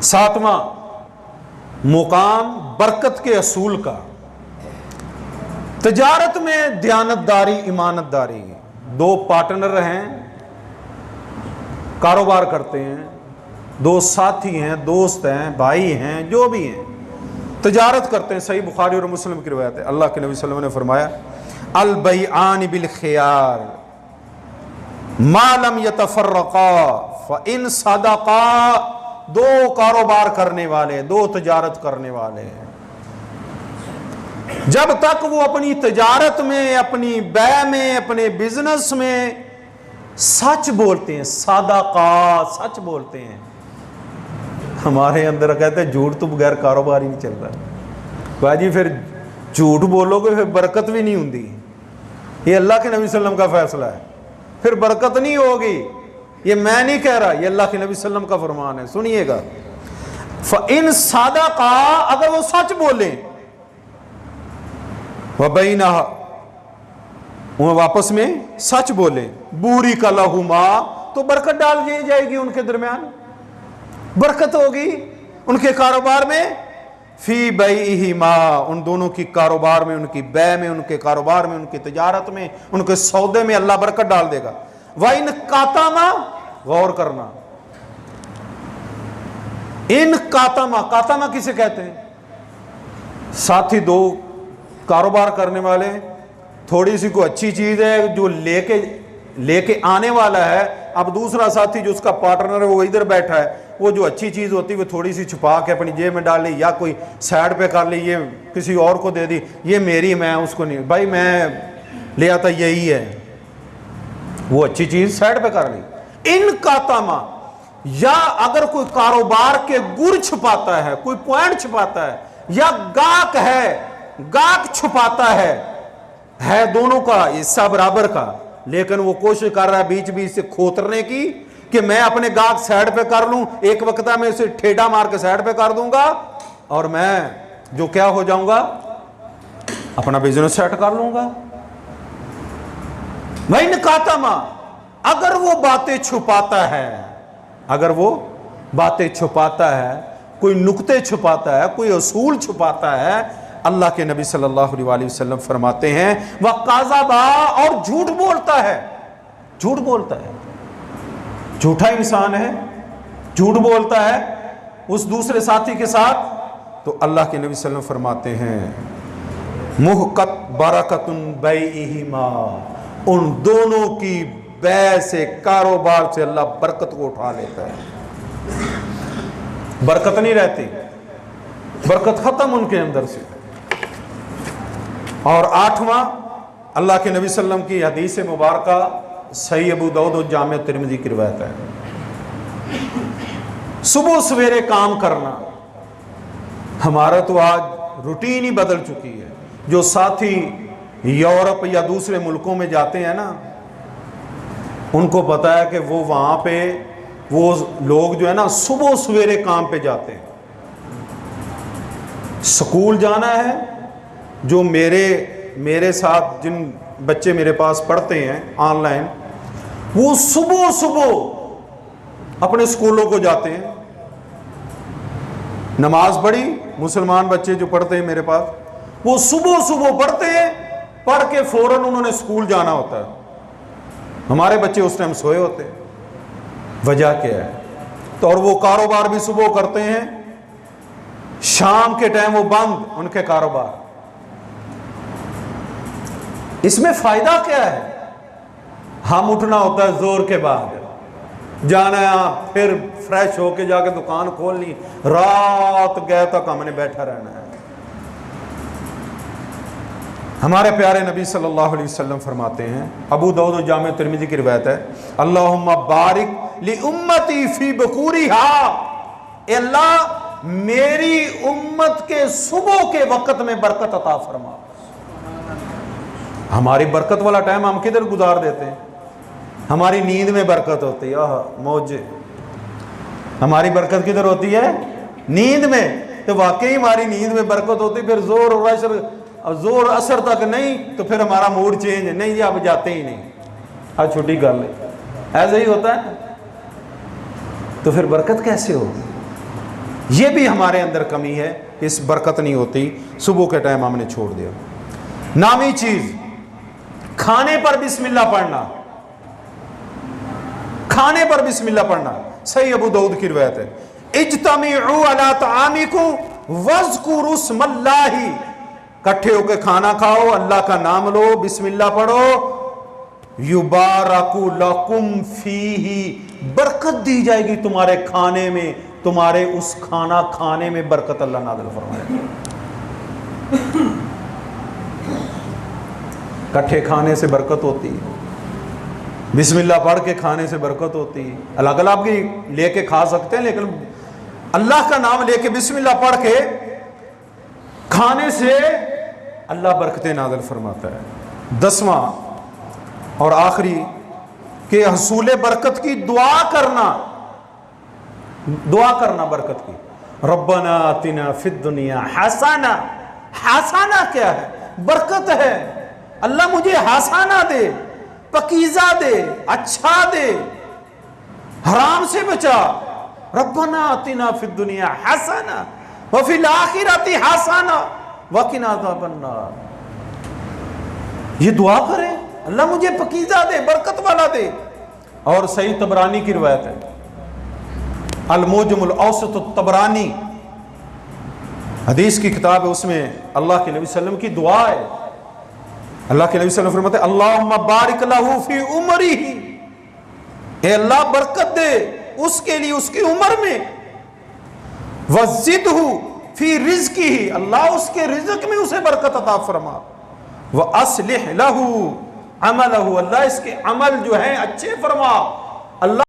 सातवां मुकाम बरकत के असूल का। तिजारत में दयानतदारी, ईमानतदारी। दो पार्टनर हैं, कारोबार करते हैं, दो साथी हैं, दोस्त हैं, भाई हैं, जो भी हैं, तिजारत करते हैं। सही बुखारी और मुस्लिम की रिवायत है, अल्लाह के नबी सल्लल्लाहु अलैहि वसल्लम ने फरमाया अल बैआन बिल खियार मा लम यतफर्रका फ इन सदका। दो कारोबार करने वाले, दो तिजारत करने वाले, जब तक वो अपनी तिजारत में, अपनी बै में, अपने बिजनेस में सच बोलते हैं, सदका, सच बोलते हैं। हमारे अंदर कहते हैं झूठ तो बगैर कारोबार ही नहीं चल रहा। भाजी फिर झूठ बोलोगे फिर बरकत भी नहीं होती। ये अल्लाह के नबी सल्लम का फैसला है, फिर बरकत नहीं होगी। ये मैं नहीं कह रहा, ये अल्लाह के नबी सल्लम का फरमान है, सुनिएगा। इन सदका, अगर वो सच बोले, वबैना, वो वापस में सच बोले, बूरी का लहुमा, तो बरकत डाल दी जाएगी उनके दरमियान, बरकत होगी उनके कारोबार में। फी बैहिमा, उन दोनों की कारोबार में, उनकी बै में, उनके कारोबार में, उनकी तिजारत में, उनके सौदे में अल्लाह बरकत डाल देगा। वाइन कातामा, गौर करना, इन कातामा, कातामा किसे कहते हैं? साथी दो कारोबार करने वाले, थोड़ी सी कोई अच्छी चीज है जो लेके आने वाला है, अब दूसरा साथी जो उसका पार्टनर है वो इधर बैठा है, वो जो अच्छी चीज होती है वो थोड़ी सी छुपा के अपनी जेब में डाल ली या कोई साइड पे कर ली, ये किसी और को दे दी, ये मेरी, मैं उसको नहीं, भाई मैं ले आता यही है, वो अच्छी चीज साइड पे कर ली। इन कातामा, या अगर कोई कारोबार के गुर छुपाता है, कोई पॉइंट छुपाता है, या गाहक है, गाहक छुपाता है दोनों का हिस्सा बराबर का, लेकिन वो कोशिश कर रहा है बीच बीच से खोतरने की कि मैं अपने गाहक साइड पे कर लूं, एक वक्त में उसे ठेडा मार के साइड पे कर दूंगा और मैं जो क्या हो जाऊंगा, अपना बिजनेस सेट कर लूंगा। वही कातामा, अगर वो बातें छुपाता है, अगर वो बातें छुपाता है, कोई नुक्ते छुपाता है, कोई असूल छुपाता है, अल्लाह के नबी सल्लल्लाहु अलैहि वसल्लम फरमाते हैं वह काज़ाबा, और झूठ बोलता है, झूठ बोलता है, झूठा इंसान है, झूठ बोलता है उस दूसरे साथी के साथ, तो अल्लाह के नबी सल्लल्लाहु अलैहि वसल्लम फरमाते हैं मुहकत बरकतुन बैइहिमा, उन दोनों की बै से, कारोबार से अल्लाह बरकत को उठा लेता है, बरकत नहीं रहती, बरकत खत्म उनके अंदर से। और आठवां, अल्लाह के नबी सल्लम की हदीस मुबारका सही अबू दाऊद और जामे तिरमिज़ी की रिवायत है, सुबह सवेरे काम करना। हमारा तो आज रूटीन ही बदल चुकी है। जो साथी यूरोप या दूसरे मुल्कों में जाते हैं ना, उनको पता है कि वो वहां पे वो लोग जो है ना सुबह सवेरे काम पे जाते हैं। स्कूल जाना है, जो मेरे साथ जिन बच्चे मेरे पास पढ़ते हैं ऑनलाइन, वो सुबह सुबह अपने स्कूलों को जाते हैं। नमाज पढ़ी, मुसलमान बच्चे जो पढ़ते हैं मेरे पास, वो सुबह सुबह पढ़ते हैं, पढ़ के फौरन उन्होंने स्कूल जाना होता है। हमारे बच्चे उस टाइम सोए होते हैं। वजह क्या है? तो और वो कारोबार भी सुबह करते हैं, शाम के टाइम वो बंद उनके कारोबार। इसमें फायदा क्या है? हम उठना होता है जोर के बाद, जाना है, फिर फ्रेश होके जाके दुकान खोलनी, रात गए तक हमने बैठा रहना है। हमारे प्यारे नबी सल्लल्लाहु अलैहि वसल्लम फरमाते हैं, अबू दाऊद और जामे तिरमिज़ी की रिवायत है, अल्लाहुम्मा बारिक ली उम्मती फी बकूरिहा, अल्लाह मेरी उम्मत के सुबह के वक्त में बरकत अता फरमा। हमारी बरकत वाला टाइम हम किधर गुजार देते हैं? हमारी नींद में बरकत होती है, मौजे। हमारी बरकत किधर होती है? नींद में। तो वाकई हमारी नींद में बरकत होती, फिर जोर और असर, जोर असर तक नहीं, तो फिर हमारा मूड चेंज है, नहीं अब जाते ही नहीं, आज छुट्टी कर ले, ऐसा ही होता है। तो फिर बरकत कैसे हो? ये भी हमारे अंदर कमी है, इस बरकत नहीं होती। सुबह के टाइम हमने छोड़ दिया। नामी चीज, खाने पर बिस्मिल्लाह पढ़ना, खाने पर बिस्मिल्लाह पढ़ना। सही अबू दाऊद की रिवायत है, इज्तमिउ अला तामिकुम वज़कुरु स्मल्लाहि, इकट्ठे होकर खाना खाओ, अल्लाह का नाम लो, बिस्मिल्लाह पढ़ो। युबारकु लकुम फीही, बरकत दी जाएगी तुम्हारे खाने में, तुम्हारे उस खाना खाने में बरकत अल्लाह नाज़िल फरमाएगा। इकट्ठे खाने से बरकत होती है, बिस्मिल्लाह पढ़ के खाने से बरकत होती है। अलग अलग भी लेके खा सकते हैं, लेकिन अल्लाह का नाम लेके बिस्मिल्लाह पढ़ के खाने से अल्लाह बरकतें नाज़िल फरमाता है। 10वां और आखिरी के हसूल बरकत की दुआ करना, दुआ करना बरकत की। रब्बना आतिना फिद दुनिया हसाना, हसाना क्या है? बरकत है। अल्लाह मुझे हसाना दे, पकीज़ा दे, अच्छा दे, हराम से बचा। रब्बना आतिना फिद दुनिया हसाना व फिल आखिरति हसाना व किना अज़ाबन नार। ये दुआ करें, अल्लाह मुझे पकीज़ा दे, बरकत वाला दे। और सही तबरानी की रिवायत है, अल-मुजमुल औसत तबरानी हदीस की किताब है, उसमें अल्लाह के नबी सल्लल्लाहु अलैहि वसल्लम की दुआ है। अल्लाह के नबी सल्लल्लाहु अलैहि वसल्लम फरमाते, अल्लाहुम्मा बारिक लहू फी उमरिही, ए अल्लाह बरकत दे उसके लिए उसकी उम्र में। वज़िदहू फी रिज़्किही, अल्लाह उसके रिज़्क में उसे बरकत अता फरमा। व अस्लिह लहू अमलहू, अल्लाह इसके अमल जो है अच्छे फरमा। अल्लाह